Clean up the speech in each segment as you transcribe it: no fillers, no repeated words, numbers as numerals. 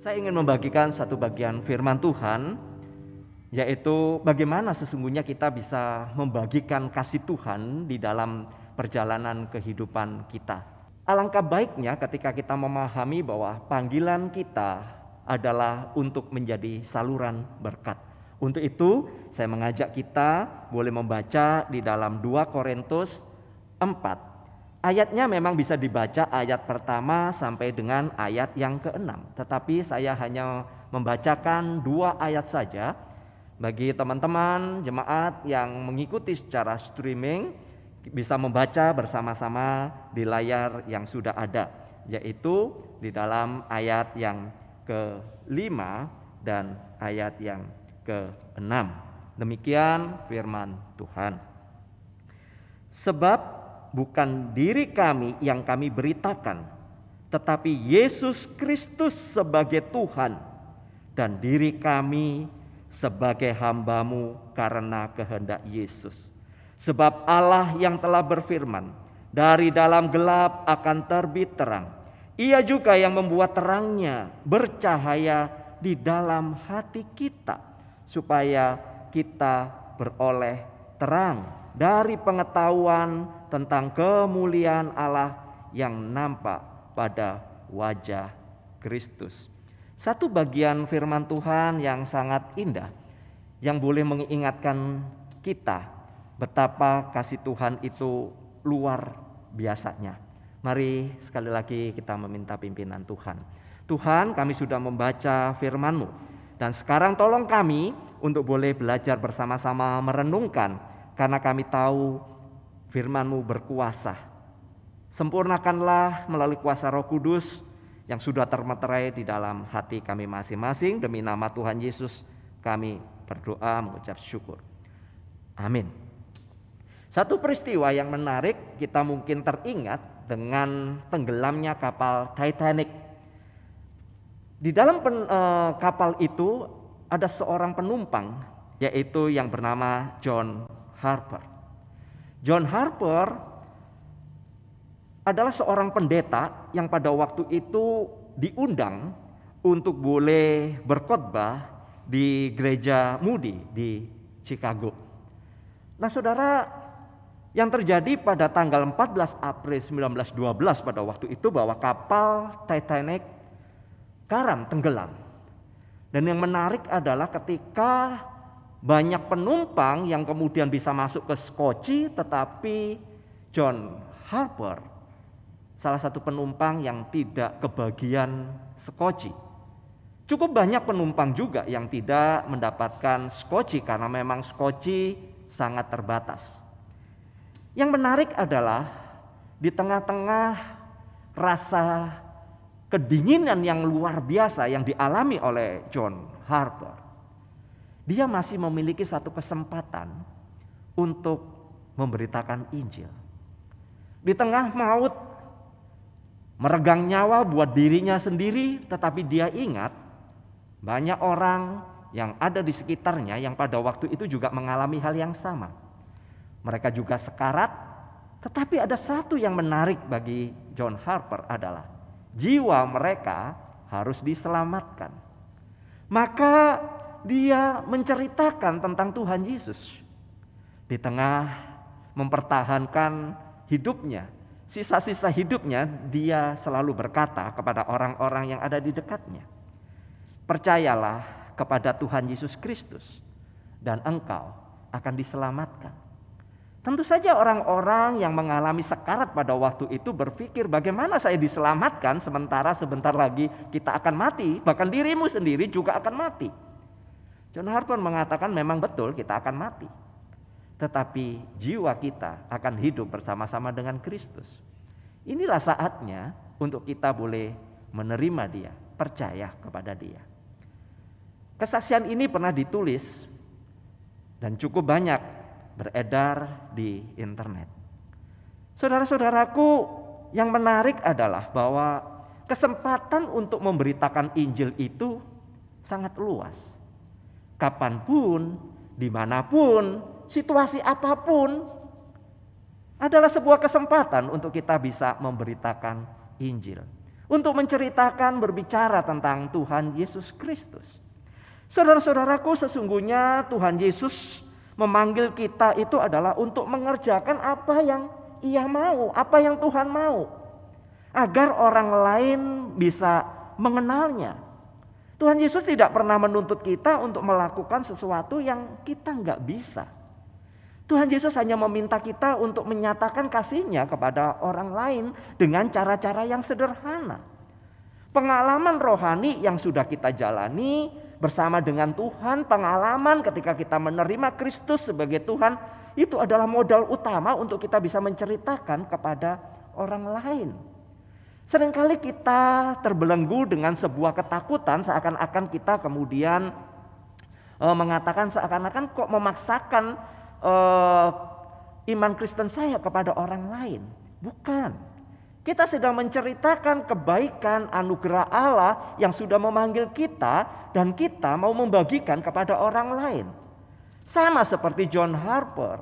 Saya ingin membagikan satu bagian firman Tuhan, yaitu bagaimana sesungguhnya kita bisa membagikan kasih Tuhan di dalam perjalanan kehidupan kita. Alangkah baiknya ketika kita memahami bahwa panggilan kita adalah untuk menjadi saluran berkat. Untuk itu, saya mengajak kita boleh membaca di dalam 2 Korintus 4. Ayatnya memang bisa dibaca ayat pertama sampai dengan ayat yang ke-6. Tetapi saya hanya membacakan 2 ayat saja. Bagi teman-teman jemaat yang mengikuti secara streaming, bisa membaca bersama-sama di layar yang sudah ada, yaitu di dalam ayat yang ke-5 dan ayat yang ke-6. Demikian firman Tuhan. Sebab bukan diri kami yang kami beritakan, tetapi Yesus Kristus sebagai Tuhan, dan diri kami sebagai hamba-Mu karena kehendak Yesus. Sebab Allah yang telah berfirman, dari dalam gelap akan terbit terang. Ia juga yang membuat terangnya bercahaya di dalam hati kita, supaya kita beroleh terang dari pengetahuan tentang kemuliaan Allah yang nampak pada wajah Kristus. Satu bagian firman Tuhan yang sangat indah, yang boleh mengingatkan kita betapa kasih Tuhan itu luar biasanya. Mari sekali lagi kita meminta pimpinan Tuhan. Tuhan, kami sudah membaca firman-Mu, dan sekarang tolong kami untuk boleh belajar bersama-sama merenungkan, karena kami tahu firman-Mu berkuasa. Sempurnakanlah melalui kuasa Roh Kudus yang sudah termeterai di dalam hati kami masing-masing. Demi nama Tuhan Yesus kami berdoa mengucap syukur. Amin. Satu peristiwa yang menarik, kita mungkin teringat dengan tenggelamnya kapal Titanic. Di dalam kapal itu ada seorang penumpang, yaitu yang bernama John Harper. John Harper adalah seorang pendeta yang pada waktu itu diundang untuk boleh berkhotbah di gereja Moody di Chicago. Nah, saudara, yang terjadi pada tanggal 14 April 1912 pada waktu itu bahwa kapal Titanic karam, tenggelam. Dan yang menarik adalah ketika banyak penumpang yang kemudian bisa masuk ke skoci, tetapi John Harper salah satu penumpang yang tidak kebagian skoci. Cukup banyak penumpang juga yang tidak mendapatkan skoci karena memang skoci sangat terbatas. Yang menarik adalah di tengah-tengah rasa kedinginan yang luar biasa yang dialami oleh John Harper, dia masih memiliki satu kesempatan untuk memberitakan Injil. Di tengah maut, meregang nyawa buat dirinya sendiri, tetapi dia ingat banyak orang yang ada di sekitarnya yang pada waktu itu juga mengalami hal yang sama. Mereka juga sekarat, tetapi ada satu yang menarik bagi John Harper adalah jiwa mereka harus diselamatkan. Maka dia menceritakan tentang Tuhan Yesus. Di tengah mempertahankan hidupnya, sisa-sisa hidupnya, dia selalu berkata kepada orang-orang yang ada di dekatnya, percayalah kepada Tuhan Yesus Kristus dan engkau akan diselamatkan. Tentu saja orang-orang yang mengalami sekarat pada waktu itu berpikir, bagaimana saya diselamatkan sementara sebentar lagi kita akan mati, bahkan dirimu sendiri juga akan mati. John Harper mengatakan memang betul kita akan mati, tetapi jiwa kita akan hidup bersama-sama dengan Kristus. Inilah saatnya untuk kita boleh menerima Dia, percaya kepada Dia. Kesaksian ini pernah ditulis dan cukup banyak beredar di internet. Saudara-saudaraku, yang menarik adalah bahwa kesempatan untuk memberitakan Injil itu sangat luas. Kapanpun, dimanapun, situasi apapun, adalah sebuah kesempatan untuk kita bisa memberitakan Injil. untuk menceritakan, berbicara tentang Tuhan Yesus Kristus. Saudara-saudaraku, sesungguhnya Tuhan Yesus memanggil kita itu adalah untuk mengerjakan apa yang Ia mau, apa yang Tuhan mau, agar orang lain bisa mengenalnya. Tuhan Yesus tidak pernah menuntut kita untuk melakukan sesuatu yang kita nggak bisa. Tuhan Yesus hanya meminta kita untuk menyatakan kasih-Nya kepada orang lain dengan cara-cara yang sederhana. Pengalaman rohani yang sudah kita jalani bersama dengan Tuhan, pengalaman ketika kita menerima Kristus sebagai Tuhan, itu adalah modal utama untuk kita bisa menceritakan kepada orang lain. Seringkali kita terbelenggu dengan sebuah ketakutan, seakan-akan kita kemudian mengatakan seakan-akan kok memaksakan iman Kristen saya kepada orang lain. Bukan. Kita sedang menceritakan kebaikan anugerah Allah yang sudah memanggil kita dan kita mau membagikan kepada orang lain. Sama seperti John Harper.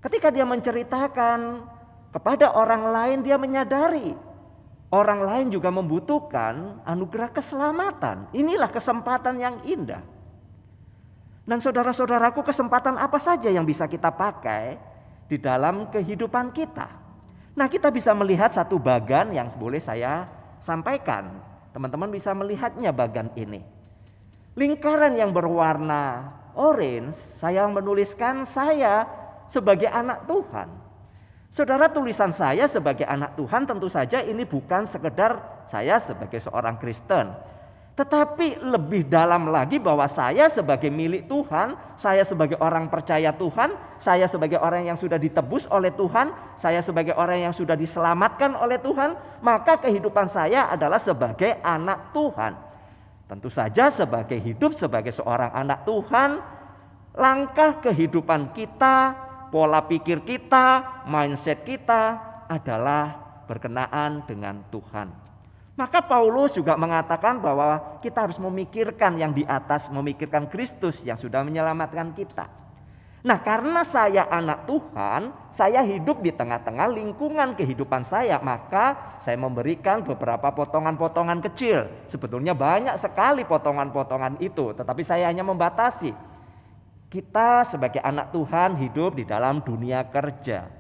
Ketika dia menceritakan kepada orang lain, dia menyadari orang lain juga membutuhkan anugerah keselamatan. Inilah kesempatan yang indah. Dan saudara-saudaraku, kesempatan apa saja yang bisa kita pakai di dalam kehidupan kita? Nah, kita bisa melihat satu bagan yang boleh saya sampaikan. Teman-teman bisa melihatnya bagan ini. Lingkaran yang berwarna orange, saya menuliskan saya sebagai anak Tuhan. Saudara, tulisan saya sebagai anak Tuhan tentu saja ini bukan sekedar saya sebagai seorang Kristen. Tetapi lebih dalam lagi bahwa saya sebagai milik Tuhan, saya sebagai orang percaya Tuhan, saya sebagai orang yang sudah ditebus oleh Tuhan, saya sebagai orang yang sudah diselamatkan oleh Tuhan, maka kehidupan saya adalah sebagai anak Tuhan. Tentu saja sebagai hidup sebagai seorang anak Tuhan, langkah kehidupan kita, pola pikir kita, mindset kita adalah berkenaan dengan Tuhan. Maka Paulus juga mengatakan bahwa kita harus memikirkan yang di atas, memikirkan Kristus yang sudah menyelamatkan kita. Nah, karena saya anak Tuhan, saya hidup di tengah-tengah lingkungan kehidupan saya, maka saya memberikan beberapa potongan-potongan kecil. Sebetulnya banyak sekali potongan-potongan itu, tetapi saya hanya membatasi. Kita sebagai anak Tuhan hidup di dalam dunia kerja.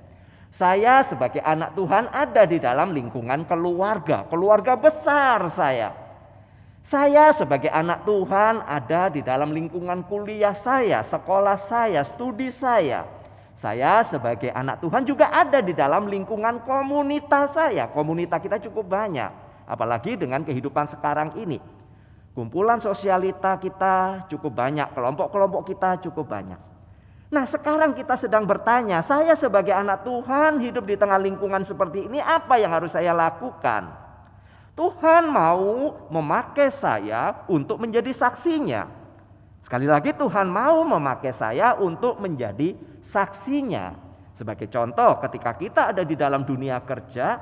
Saya sebagai anak Tuhan ada di dalam lingkungan keluarga besar saya. Saya sebagai anak Tuhan ada di dalam lingkungan kuliah saya, sekolah saya, studi saya. Saya sebagai anak Tuhan juga ada di dalam lingkungan komunitas saya. Komunitas kita cukup banyak, apalagi dengan kehidupan sekarang ini. Kumpulan sosialita kita cukup banyak, kelompok-kelompok kita cukup banyak. Nah, sekarang kita sedang bertanya, saya sebagai anak Tuhan hidup di tengah lingkungan seperti ini, apa yang harus saya lakukan? Tuhan mau memakai saya untuk menjadi saksinya. Sekali lagi, Tuhan mau memakai saya untuk menjadi saksinya. Sebagai contoh, ketika kita ada di dalam dunia kerja,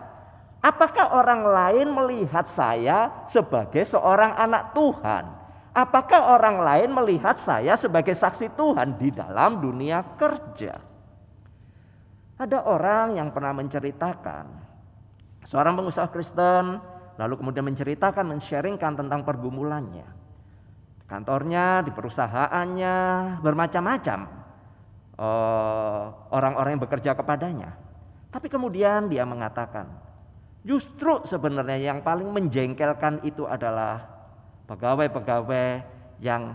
apakah orang lain melihat saya sebagai seorang anak Tuhan? Apakah orang lain melihat saya sebagai saksi Tuhan di dalam dunia kerja? Ada orang yang pernah menceritakan, seorang pengusaha Kristen, lalu kemudian menceritakan, men-sharingkan tentang pergumulannya. Kantornya, di perusahaannya, bermacam-macam orang-orang yang bekerja kepadanya. Tapi kemudian dia mengatakan, justru sebenarnya yang paling menjengkelkan itu adalah pegawai-pegawai yang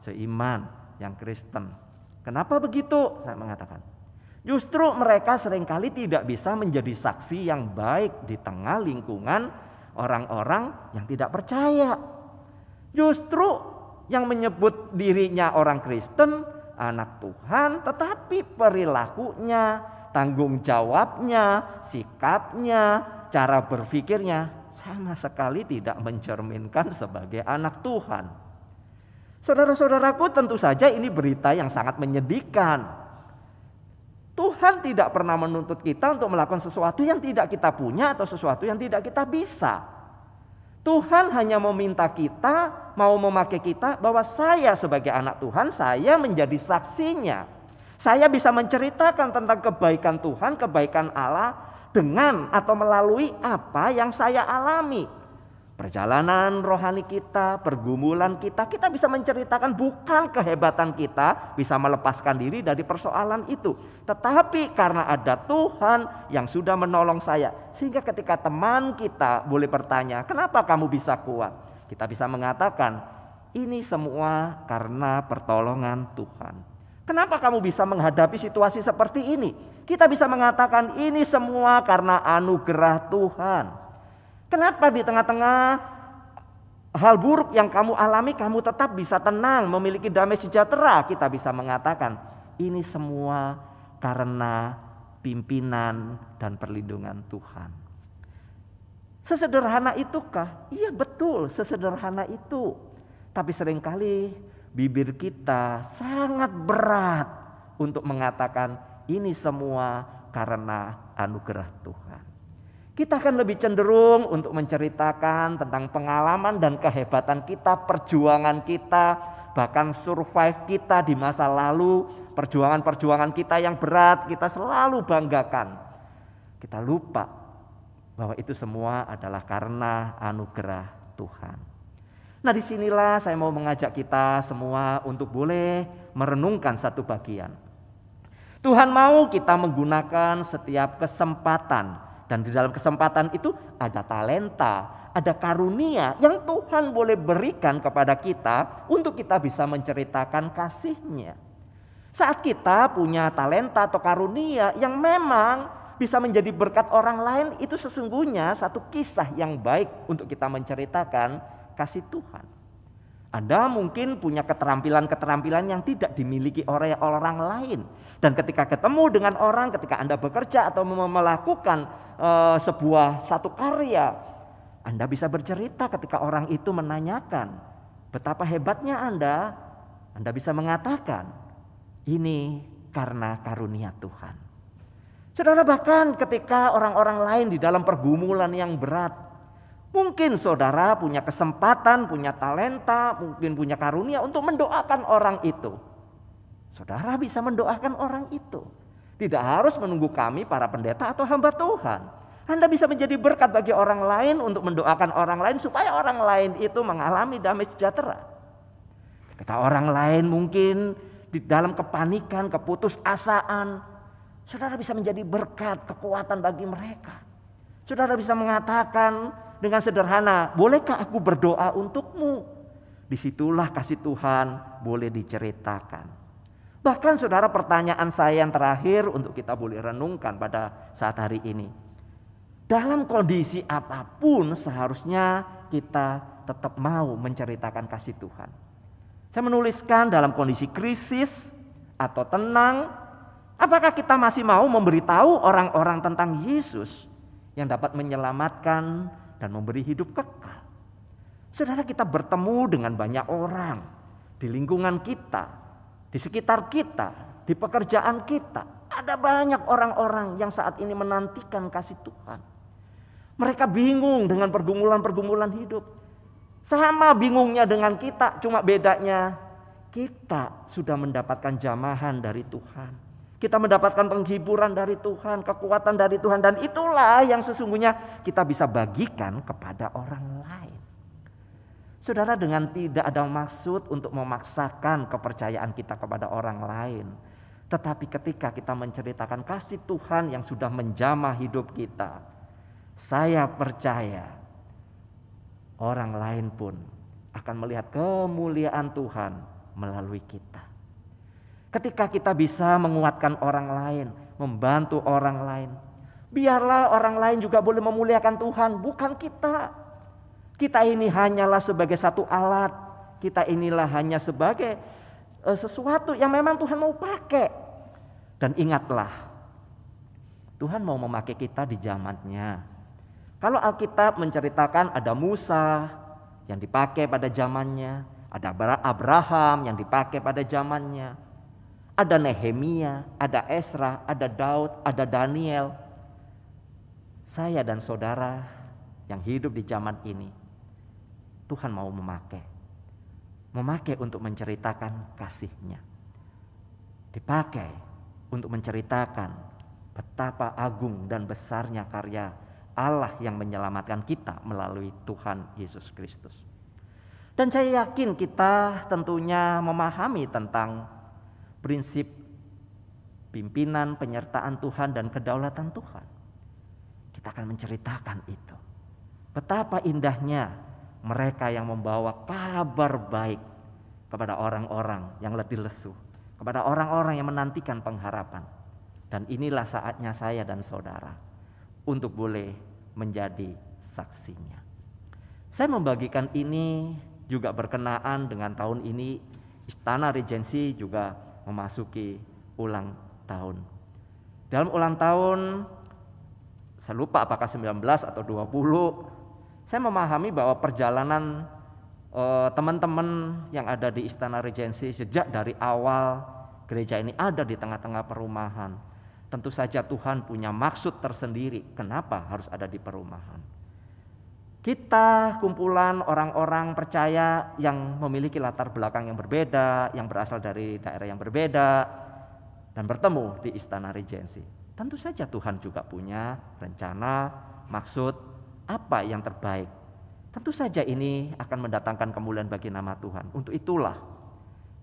seiman, yang Kristen. Kenapa begitu? Saya mengatakan, justru mereka seringkali tidak bisa menjadi saksi yang baik di tengah lingkungan orang-orang yang tidak percaya. Justru yang menyebut dirinya orang Kristen, anak Tuhan, tetapi perilakunya, tanggung jawabnya, sikapnya, cara berpikirnya sama sekali tidak mencerminkan sebagai anak Tuhan. Saudara-saudaraku, tentu saja ini berita yang sangat menyedihkan. Tuhan tidak pernah menuntut kita untuk melakukan sesuatu yang tidak kita punya atau sesuatu yang tidak kita bisa. Tuhan hanya meminta kita, mau memakai kita, bahwa saya sebagai anak Tuhan, saya menjadi saksinya. Saya bisa menceritakan tentang kebaikan Tuhan, kebaikan Allah, dengan atau melalui apa yang saya alami. Perjalanan rohani kita, pergumulan kita bisa menceritakan bukan kehebatan kita bisa melepaskan diri dari persoalan itu. Tetapi karena ada Tuhan yang sudah menolong saya. Sehingga ketika teman kita boleh bertanya, kenapa kamu bisa kuat? Kita bisa mengatakan, ini semua karena pertolongan Tuhan. Kenapa kamu bisa menghadapi situasi seperti ini? Kita bisa mengatakan ini semua karena anugerah Tuhan. Kenapa di tengah-tengah hal buruk yang kamu alami kamu tetap bisa tenang, memiliki damai sejahtera? Kita bisa mengatakan ini semua karena pimpinan dan perlindungan Tuhan. Sesederhana itukah? Iya betul, sesederhana itu. Tapi seringkali bibir kita sangat berat untuk mengatakan ini semua karena anugerah Tuhan. Kita akan lebih cenderung untuk menceritakan tentang pengalaman dan kehebatan kita, perjuangan kita, bahkan survive kita di masa lalu, perjuangan-perjuangan kita yang berat kita selalu banggakan. Kita lupa bahwa itu semua adalah karena anugerah Tuhan. Nah, disinilah saya mau mengajak kita semua untuk boleh merenungkan satu bagian. Tuhan mau kita menggunakan setiap kesempatan. Dan di dalam kesempatan itu ada talenta, ada karunia yang Tuhan boleh berikan kepada kita untuk kita bisa menceritakan kasih-Nya. Saat kita punya talenta atau karunia yang memang bisa menjadi berkat orang lain, itu sesungguhnya satu kisah yang baik untuk kita menceritakan kasih Tuhan. Anda mungkin punya keterampilan-keterampilan yang tidak dimiliki oleh orang lain. Dan ketika ketemu dengan orang, ketika Anda bekerja atau melakukan sebuah satu karya, Anda bisa bercerita ketika orang itu menanyakan betapa hebatnya Anda bisa mengatakan ini karena karunia Tuhan. Saudara, bahkan ketika orang-orang lain di dalam pergumulan yang berat, mungkin saudara punya kesempatan, punya talenta, mungkin punya karunia untuk mendoakan orang itu. Saudara bisa mendoakan orang itu. Tidak harus menunggu kami para pendeta atau hamba Tuhan. Anda bisa menjadi berkat bagi orang lain untuk mendoakan orang lain supaya orang lain itu mengalami damai sejahtera. Ketika orang lain mungkin di dalam kepanikan, keputusasaan, saudara bisa menjadi berkat, kekuatan bagi mereka. Saudara bisa mengatakan dengan sederhana, bolehkah aku berdoa untukmu? Disitulah kasih Tuhan boleh diceritakan. Bahkan saudara, pertanyaan saya yang terakhir untuk kita boleh renungkan pada saat hari ini. Dalam kondisi apapun seharusnya kita tetap mau menceritakan kasih Tuhan. Saya menuliskan dalam kondisi krisis atau tenang, apakah kita masih mau memberitahu orang-orang tentang Yesus yang dapat menyelamatkan dan memberi hidup kekal? Saudara, kita bertemu dengan banyak orang di lingkungan kita, di sekitar kita, di pekerjaan kita. Ada banyak orang-orang yang saat ini menantikan kasih Tuhan. Mereka bingung dengan pergumulan-pergumulan hidup. Sama bingungnya dengan kita, cuma bedanya kita sudah mendapatkan jamahan dari Tuhan. Kita mendapatkan penghiburan dari Tuhan, kekuatan dari Tuhan. Dan itulah yang sesungguhnya kita bisa bagikan kepada orang lain. Saudara, dengan tidak ada maksud untuk memaksakan kepercayaan kita kepada orang lain. Tetapi ketika kita menceritakan kasih Tuhan yang sudah menjamah hidup kita, saya percaya orang lain pun akan melihat kemuliaan Tuhan melalui kita. Ketika kita bisa menguatkan orang lain, membantu orang lain, biarlah orang lain juga boleh memuliakan Tuhan, bukan kita. Kita ini hanyalah sebagai satu alat. Kita inilah hanya sebagai sesuatu yang memang Tuhan mau pakai. Dan ingatlah, Tuhan mau memakai kita di zamannya. Kalau Alkitab menceritakan ada Musa yang dipakai pada zamannya, ada Abraham yang dipakai pada zamannya, ada Nehemia, ada Esra, ada Daud, ada Daniel. Saya dan saudara yang hidup di zaman ini, Tuhan mau memakai untuk menceritakan kasih-Nya. Dipakai untuk menceritakan betapa agung dan besarnya karya Allah yang menyelamatkan kita melalui Tuhan Yesus Kristus. Dan saya yakin kita tentunya memahami tentang prinsip pimpinan, penyertaan Tuhan dan kedaulatan Tuhan. Kita akan menceritakan itu. Betapa indahnya mereka yang membawa kabar baik kepada orang-orang yang letih lesu, kepada orang-orang yang menantikan pengharapan. Dan inilah saatnya saya dan saudara untuk boleh menjadi saksinya. Saya membagikan ini juga berkenaan dengan tahun ini Istana Regency juga memasuki ulang tahun. Dalam ulang tahun, saya lupa apakah 19 atau 20, saya memahami bahwa perjalanan teman-teman yang ada di Istana Regency sejak dari awal gereja ini ada di tengah-tengah perumahan. Tentu saja Tuhan punya maksud tersendiri kenapa harus ada di perumahan. Kita kumpulan orang-orang percaya yang memiliki latar belakang yang berbeda, yang berasal dari daerah yang berbeda, dan bertemu di Istana Regency. Tentu saja Tuhan juga punya rencana, maksud, apa yang terbaik. Tentu saja ini akan mendatangkan kemuliaan bagi nama Tuhan. Untuk itulah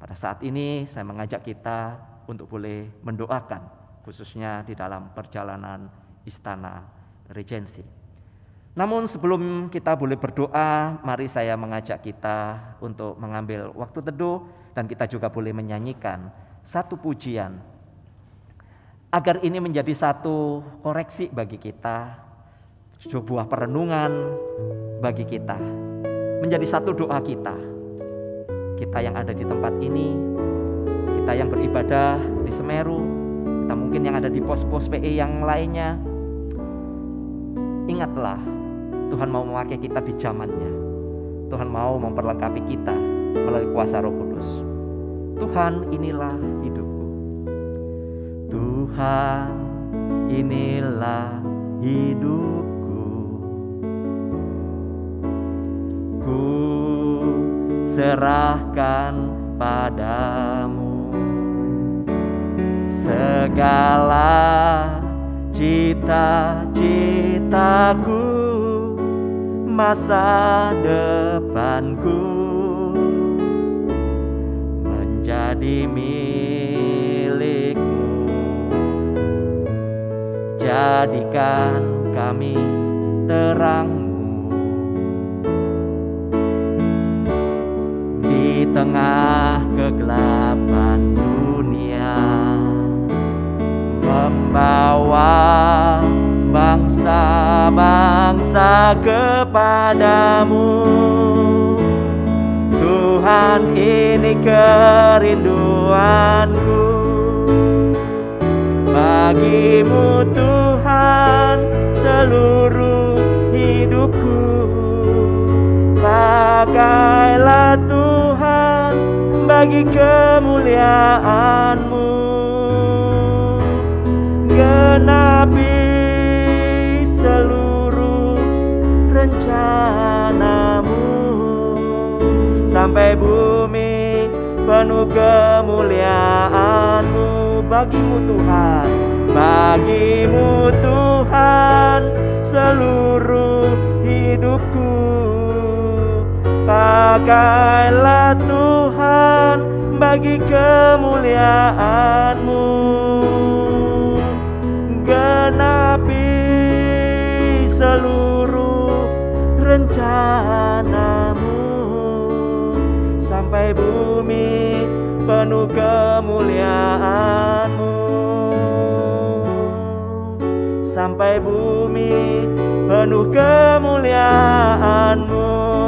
pada saat ini saya mengajak kita untuk boleh mendoakan, khususnya di dalam perjalanan Istana Regency. Namun sebelum kita boleh berdoa, mari saya mengajak kita untuk mengambil waktu teduh dan kita juga boleh menyanyikan satu pujian. Agar ini menjadi satu koreksi bagi kita, sebuah perenungan bagi kita, menjadi satu doa kita. Kita yang ada di tempat ini, kita yang beribadah di Semeru, kita mungkin yang ada di pos-pos PE yang lainnya. Ingatlah, Tuhan mau memakai kita di zamannya. Tuhan mau memperlengkapi kita melalui kuasa Roh Kudus. Tuhan, inilah hidupku. Tuhan, inilah hidupku. Ku serahkan padamu segala cita-citaku, masa depanku menjadi milikmu. Jadikan kami terangmu di tengah kegelapan dunia, membawa bangsa-bangsa kepadamu. Tuhan, ini kerinduanku. Bagimu Tuhan seluruh hidupku. Pakailah Tuhan bagi kemuliaan-Mu. Genapi seluruh rencana-Mu sampai bumi penuh kemuliaan-Mu. Bagimu Tuhan, bagimu Tuhan seluruh hidupku. Pakailah Tuhan bagi kemuliaan-Mu. Genapi seluruh rencana-Mu sampai bumi penuh kemuliaan-Mu. Sampai bumi penuh kemuliaan-Mu.